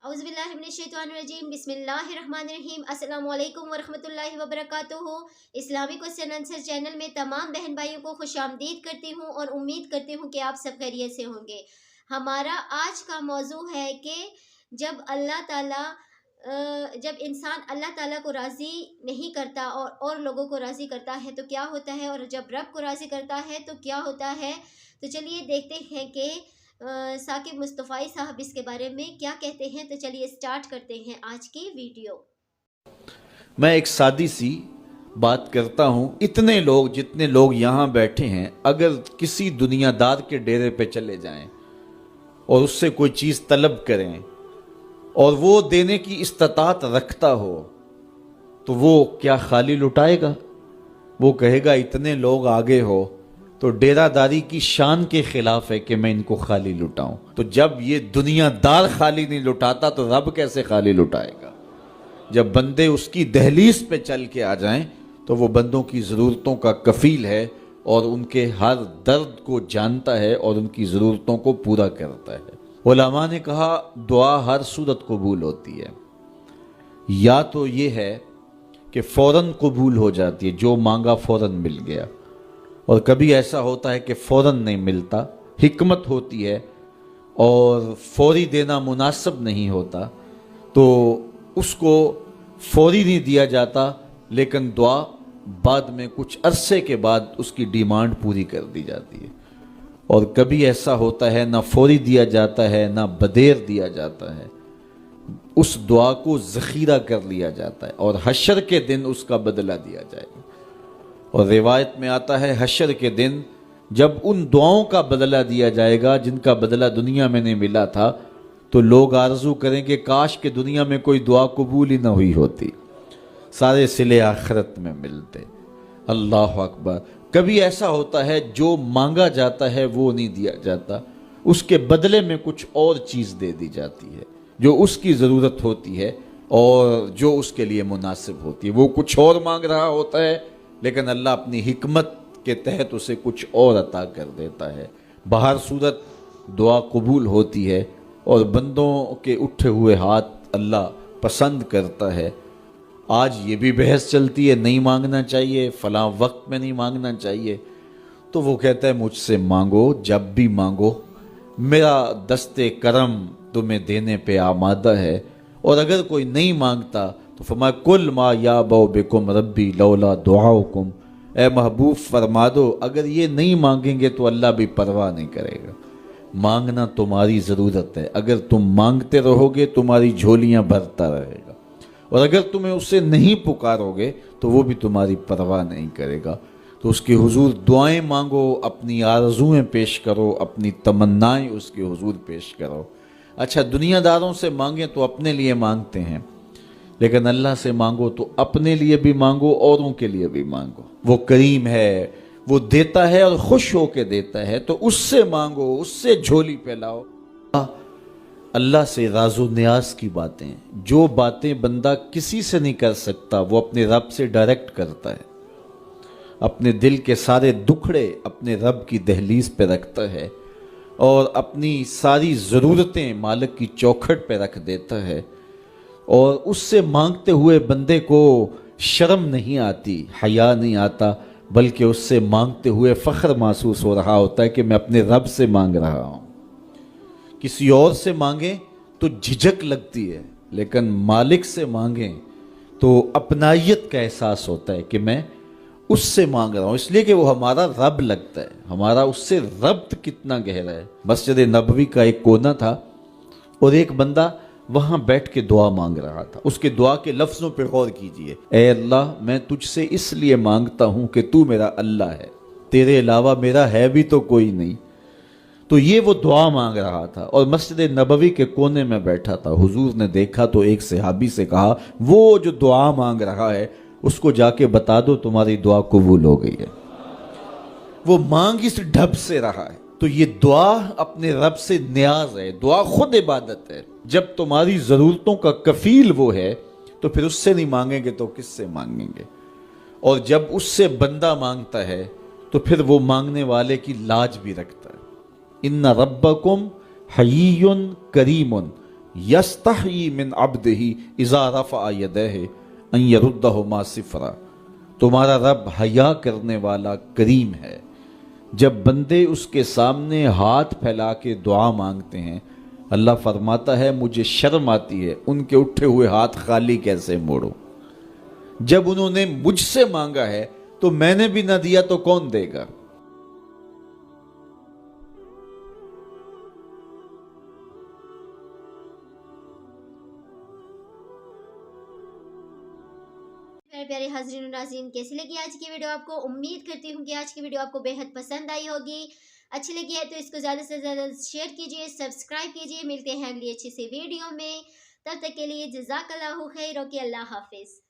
औज़ुबिल्लाहिमिनश्शैतानिर्रजीम बिस्मिल्लाहिर्रहमानिर्रहीम अस्सलामु अलैकुम वरहमतुल्लाहि वबरकातुहू। इस्लामी क्वेश्चन आंसर चैनल में तमाम बहन भाइयों को खुशामदीद करती हूँ और उम्मीद करती हूँ कि आप सब खैरियत से होंगे। हमारा आज का मौजू है कि जब अल्लाह ताला जब इंसान अल्लाह ताला को राज़ी नहीं करता और लोगों को राज़ी करता है तो क्या होता है, और जब रब को राज़ी करता है तो क्या होता है। तो चलिए देखते हैं कि साकिब मुस्तफ़ाई साहब इसके बारे में क्या कहते हैं। तो चलिए स्टार्ट करते हैं आज की वीडियो। मैं एक सादी सी बात करता हूँ। इतने लोग जितने लोग यहाँ बैठे हैं, अगर किसी दुनियादार के डेरे पे चले जाएं और उससे कोई चीज़ तलब करें और वो देने की इस्तात रखता हो तो वो क्या खाली लुटाएगा? वो कहेगा इतने लोग आगे हो तो डेरादारी की शान के खिलाफ है कि मैं इनको खाली लुटाऊं। तो जब ये दुनियादार खाली नहीं लुटाता तो रब कैसे खाली लुटाएगा? जब बंदे उसकी दहलीज पे चल के आ जाएं तो वो बंदों की ज़रूरतों का कफील है और उनके हर दर्द को जानता है और उनकी ज़रूरतों को पूरा करता है। उलमा ने कहा दुआ हर सूरत कबूल होती है। या तो ये है कि फ़ौरन कबूल हो जाती है, जो मांगा फ़ौरन मिल गया, और कभी ऐसा होता है कि फ़ौरन नहीं मिलता, हिकमत होती है और फौरी देना मुनासिब नहीं होता तो उसको फौरी नहीं दिया जाता, लेकिन दुआ बाद में कुछ अरसे के बाद उसकी डिमांड पूरी कर दी जाती है। और कभी ऐसा होता है ना फौरी दिया जाता है ना बदेर दिया जाता है, उस दुआ को ज़ख़ीरा कर लिया जाता है और हशर के दिन उसका बदला दिया जाएगा। और रिवायत में आता है हशर के दिन जब उन दुआओं का बदला दिया जाएगा जिनका बदला दुनिया में नहीं मिला था, तो लोग आरज़ू करेंगे काश के दुनिया में कोई दुआ कबूल ही ना हुई होती, सारे सिले आखिरत में मिलते। अल्लाह अकबर। कभी ऐसा होता है जो मांगा जाता है वो नहीं दिया जाता, उसके बदले में कुछ और चीज़ दे दी जाती है जो उसकी ज़रूरत होती है और जो उसके लिए मुनासिब होती है। वो कुछ और मांग रहा होता है लेकिन अल्लाह अपनी हिकमत के तहत उसे कुछ और अता कर देता है। बाहर सूरत दुआ कबूल होती है और बंदों के उठे हुए हाथ अल्लाह पसंद करता है। आज ये भी बहस चलती है नहीं मांगना चाहिए, फ़लाँ वक्त में नहीं मांगना चाहिए। तो वो कहता है मुझसे मांगो, जब भी मांगो, मेरा दस्ते करम तुम्हें देने पे आमादा है। और अगर कोई नहीं मांगता तो फरमाया कुल मा या बो बिकुम रब्बी लौला दुआउकुम, ए महबूब फरमा दो अगर ये नहीं मांगेंगे तो अल्लाह भी परवाह नहीं करेगा। मांगना तुम्हारी ज़रूरत है, अगर तुम मांगते रहोगे तुम्हारी झोलियाँ भरता रहेगा, और अगर तुम्हें उससे नहीं पुकारोगे तो वो भी तुम्हारी परवाह नहीं करेगा। तो उसके हुजूर दुआएं मांगो, अपनी आरज़ुएं पेश करो, अपनी तमन्नाएं उसके हुजूर पेश करो। अच्छा, दुनियादारों से मांगें तो अपने लिए मांगते हैं, लेकिन अल्लाह से मांगो तो अपने लिए भी मांगो, औरों के लिए भी मांगो। वो करीम है, वो देता है और खुश होके देता है, तो उससे मांगो, उससे झोली फैलाओ। अल्लाह से राज़ो न्याज की बातें, जो बातें बंदा किसी से नहीं कर सकता वो अपने रब से डायरेक्ट करता है। अपने दिल के सारे दुखड़े अपने रब की दहलीज पे रखता है और अपनी सारी ज़रूरतें मालिक की चौखट पे रख देता है। और उससे मांगते हुए बंदे को शर्म नहीं आती, हया नहीं आता, बल्कि उससे मांगते हुए फ़ख्र महसूस हो रहा होता है कि मैं अपने रब से मांग रहा हूँ। किसी और से मांगें तो झिझक लगती है, लेकिन मालिक से मांगें तो अपनाइयत का एहसास होता है कि मैं उससे मांग रहा हूँ, इसलिए कि वो हमारा रब लगता है। हमारा उससे रब्त कितना गहरा है। मस्जिद नबवी का एक कोना था और एक बंदा वहाँ बैठ के दुआ मांग रहा था। उसके दुआ के लफ्ज़ों पर गौर कीजिए, ए अल्लाह मैं तुझसे इसलिए मांगता हूँ कि तू मेरा अल्लाह है, तेरे अलावा मेरा है भी तो कोई नहीं। तो ये वो दुआ मांग रहा था और मस्जिद नबवी के कोने में बैठा था। हुजूर ने देखा तो एक सहाबी से कहा वो जो दुआ मांग रहा है उसको जाके बता दो तुम्हारी दुआ कबूल हो गई है। वो मांग इस ढब से रहा है। तो ये दुआ अपने रब से न्याज है, दुआ खुद इबादत है। जब तुम्हारी ज़रूरतों का कफील वो है तो फिर उससे नहीं मांगेंगे तो किससे मांगेंगे? और जब उससे बंदा मांगता है तो फिर वो मांगने वाले की लाज भी रखता है। इन्ना रब्बकुम हय्युन करीमुन यस्तही मिन अब्दिही इज़ा रफ़अ यदैहि अन यरुद्दहुमा सिफ़रा। तुम्हारा रब हया करने वाला करीम है, जब बंदे उसके सामने हाथ फैला के दुआ मांगते हैं अल्लाह फरमाता है मुझे शर्म आती है उनके उठे हुए हाथ खाली कैसे मोड़ो। जब उन्होंने मुझसे मांगा है तो मैंने भी ना दिया तो कौन देगा। प्यारे प्यारे हाज़रीन और नाज़रीन, कैसी लगी आज की वीडियो आपको? उम्मीद करती हूँ कि आज की वीडियो आपको बेहद पसंद आई होगी। अच्छी लगी है तो इसको ज़्यादा से ज़्यादा शेयर कीजिए, सब्सक्राइब कीजिए। मिलते हैं अगली अच्छी सी वीडियो में, तब तक के लिए जज़ाकल्लाहु खैर, ओके, अल्लाह हाफिज़।